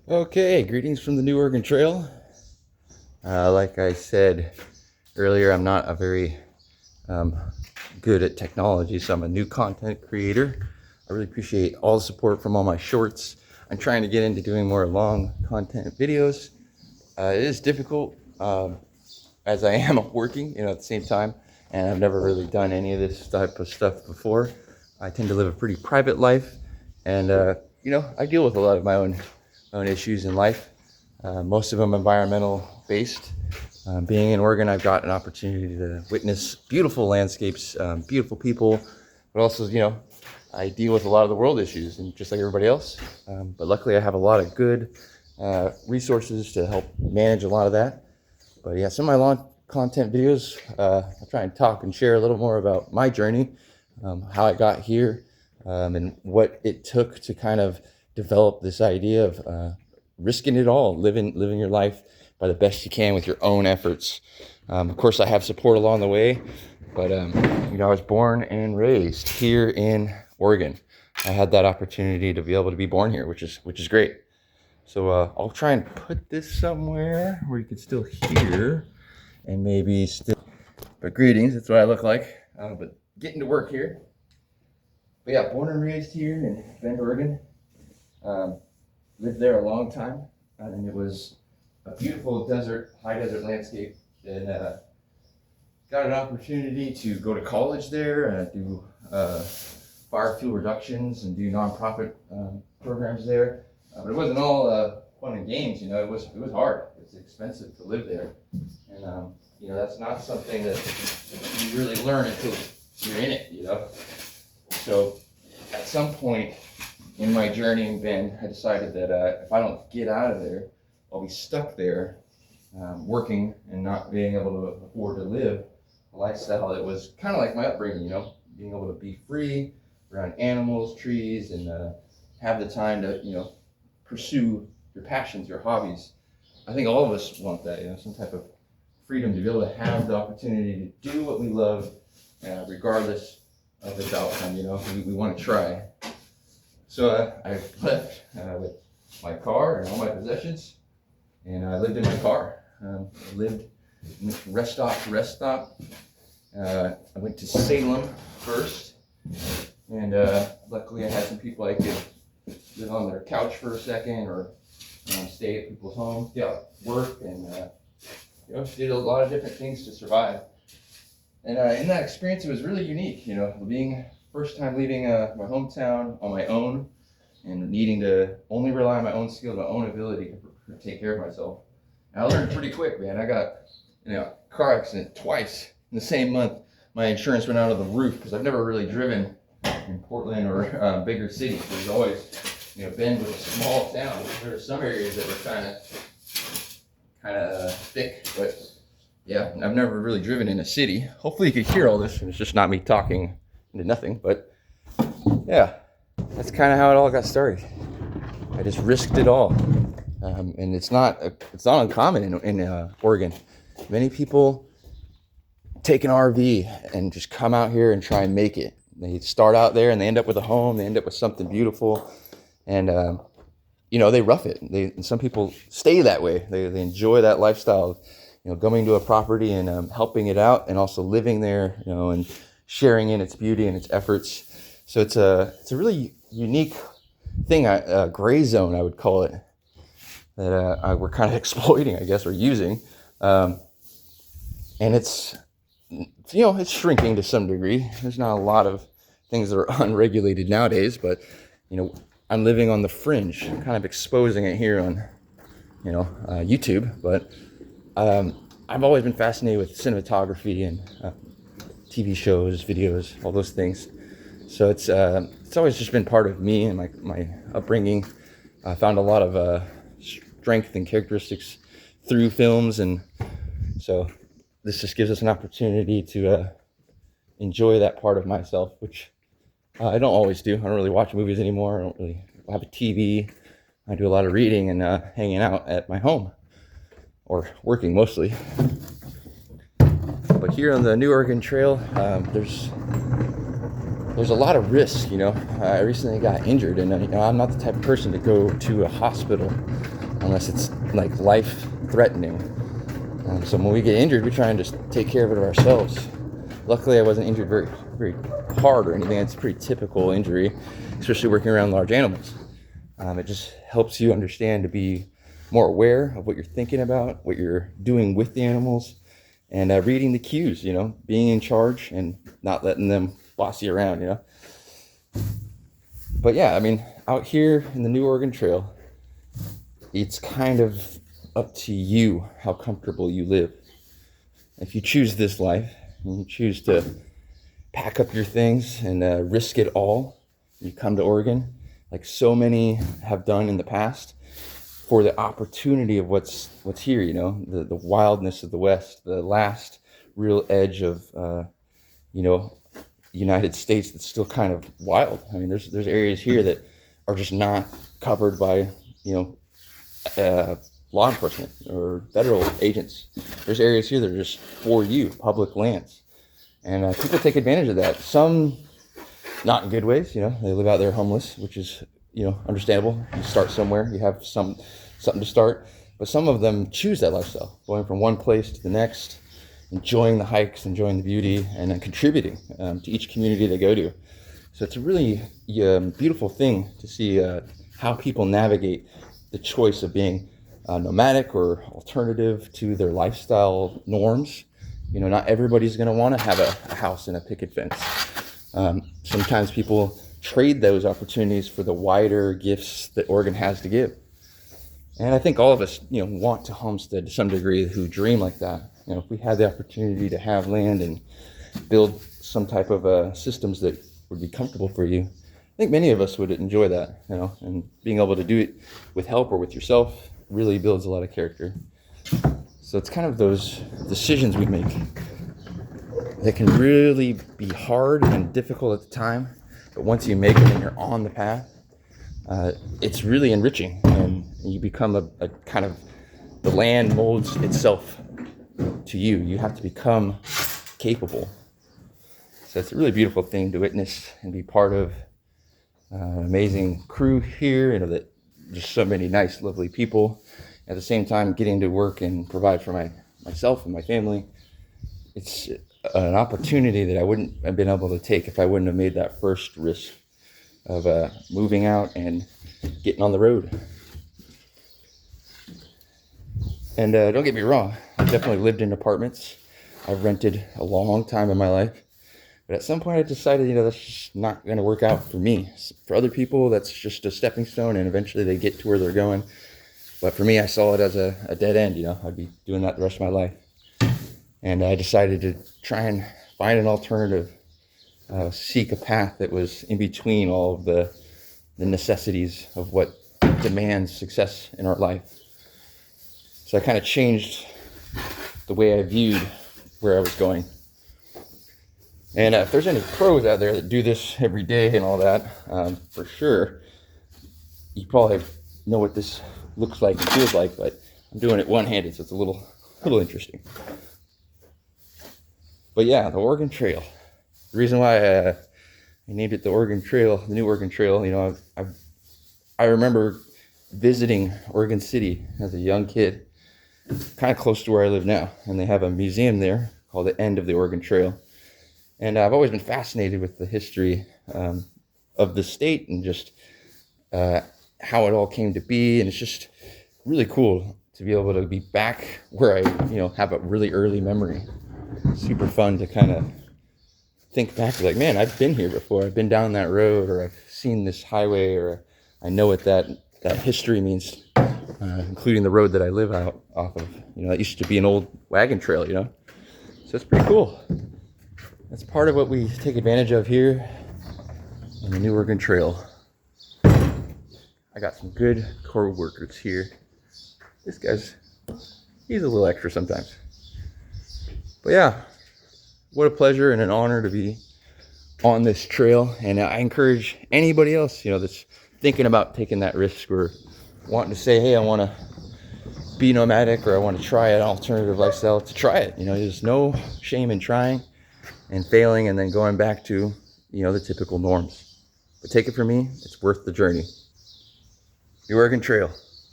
Okay, greetings from the New Oregon Trail. Like I said earlier, I'm not a very um, good at technology, so I'm a new content creator. I really appreciate all the support from all my shorts. I'm trying to get into doing more long content videos. It is difficult as I am working, at the same time, and I've never really done any of this type of stuff before. I tend to live a pretty private life, and I deal with a lot of my own issues in life. Most of them environmental based. Being in Oregon, I've got an opportunity to witness beautiful landscapes, beautiful people, but also, I deal with a lot of the world issues, and just like everybody else. But luckily, I have a lot of good resources to help manage a lot of that. But yeah, some of my long content videos, I'll try and talk and share a little more about my journey, how I got here, and what it took to kind of develop this idea of risking it all, living your life by the best you can with your own efforts. Of course, I have support along the way, but I was born and raised here in Oregon. I had that opportunity to be able to be born here, which is great. So I'll try and put this somewhere where you can still hear and maybe still. But greetings, that's what I look like. But getting to work here. But yeah, born and raised here in Bend, Oregon. Lived there a long time, and it was a beautiful high desert landscape. And got an opportunity to go to college there and do biofuel reductions and do nonprofit programs there. But it wasn't all fun and games. It was hard. It's expensive to live there, and that's not something that you really learn until you're in it. So at some point in my journey in Bend, I decided that if I don't get out of there, I'll be stuck there, working and not being able to afford to live a lifestyle that was kind of like my upbringing. Being able to be free around animals, trees, and have the time to pursue your passions, your hobbies. I think all of us want that, some type of freedom to be able to have the opportunity to do what we love, regardless of its outcome. We want to try. So I left with my car and all my possessions, and I lived in my car. I lived rest stop to rest stop. I went to Salem first, and luckily I had some people I could live on their couch for a second, or stay at people's homes, work, and did a lot of different things to survive. And in that experience, it was really unique. Being first time leaving my hometown on my own, and needing to only rely on my own skill, my own ability to take care of myself. And I learned pretty quick, man. I got a car accident twice in the same month. My insurance went out of the roof because I've never really driven in Portland or bigger cities. There's always, Bend was a small town. There were some areas that were kind of thick, but yeah, I've never really driven in a city. Hopefully you could hear all this, and it's just not me talking into nothing. But yeah, that's kind of how it all got started. I just risked it all, and it's not uncommon in Oregon. Many people take an RV and just come out here and try and make it. They start out there and they end up with a home. They end up with something beautiful, and they rough it. Some people stay that way. They enjoy that lifestyle of going to a property and helping it out, and also living there, and sharing in its beauty and its efforts. So it's a really unique thing, a gray zone, I would call it, that we're kind of exploiting, I guess, or using. And it's shrinking to some degree. There's not a lot of things that are unregulated nowadays, but I'm living on the fringe, kind of exposing it here on YouTube. But I've always been fascinated with cinematography and TV shows, videos, all those things. So it's always just been part of me and my upbringing. I found a lot of strength and characteristics through films, and so this just gives us an opportunity to enjoy that part of myself, which I don't always do. I don't really watch movies anymore. I don't really have a TV. I do a lot of reading and hanging out at my home, or working mostly. But here on the New Oregon Trail, there's a lot of risk. I recently got injured, and I'm not the type of person to go to a hospital unless it's like life threatening. So when we get injured, we try and just take care of it ourselves. Luckily, I wasn't injured very, very hard or anything. It's a pretty typical injury, especially working around large animals. It just helps you understand to be more aware of what you're thinking about, what you're doing with the animals, and reading the cues, being in charge and not letting them boss you around, But yeah, I mean, out here in the New Oregon Trail, it's kind of up to you how comfortable you live. If you choose this life and you choose to pack up your things and risk it all, you come to Oregon, like so many have done in the past, for the opportunity of what's here, the wildness of the West, the last real edge of, United States that's still kind of wild. I mean, there's areas here that are just not covered by, law enforcement or federal agents. There's areas here that are just for you, public lands. And people take advantage of that. Some not in good ways, they live out there homeless, which is, understandable. You start somewhere, you have something to start. But some of them choose that lifestyle, going from one place to the next, enjoying the hikes, enjoying the beauty, and then contributing to each community they go to. So it's a really beautiful thing to see how people navigate the choice of being nomadic or alternative to their lifestyle norms. Not everybody's going to want to have a house and a picket fence. Sometimes people trade those opportunities for the wider gifts that Oregon has to give. And I think all of us, want to homestead to some degree, who dream like that. If we had the opportunity to have land and build some type of systems that would be comfortable for you, I think many of us would enjoy that, and being able to do it with help or with yourself really builds a lot of character. So it's kind of those decisions we make that can really be hard and difficult at the time, but once you make them and you're on the path, it's really enriching, and you become a kind of, the land molds itself to you. You have to become capable. So it's a really beautiful thing to witness and be part of. An amazing crew here, that just so many nice, lovely people. At the same time, getting to work and provide for myself and my family. It's an opportunity that I wouldn't have been able to take if I wouldn't have made that first risk of moving out and getting on the road. And don't get me wrong, I've definitely lived in apartments. I've rented a long time in my life. But at some point I decided, that's just not going to work out for me. For other people, that's just a stepping stone, and eventually they get to where they're going. But for me, I saw it as a dead end, I'd be doing that the rest of my life. And I decided to try and find an alternative, seek a path that was in between all of the necessities of what demands success in our life. So I kind of changed the way I viewed where I was going. And if there's any pros out there that do this every day and all that, for sure, you probably know what this looks like and feels like, but I'm doing it one-handed, so it's a little interesting. But yeah, the Oregon Trail. The reason why I named it the Oregon Trail, the New Oregon Trail, I remember visiting Oregon City as a young kid, kind of close to where I live now, and they have a museum there called the End of the Oregon Trail. And I've always been fascinated with the history of the state and just how it all came to be. And it's just really cool to be able to be back where I, have a really early memory. Super fun to kind of think back, like, man, I've been here before. I've been down that road, or I've seen this highway, or I know what that history means, including the road that I live out off of. It used to be an old wagon trail, So it's pretty cool. That's part of what we take advantage of here on the New Oregon Trail. I got some good co-workers here. This he's a little extra sometimes. But yeah, what a pleasure and an honor to be on this trail. And I encourage anybody else, that's thinking about taking that risk or wanting to say, hey, I want to be nomadic, or I want to try an alternative lifestyle, to try it. There's no shame in trying and failing and then going back to, the typical norms. But take it from me, it's worth the journey. The Oregon Trail.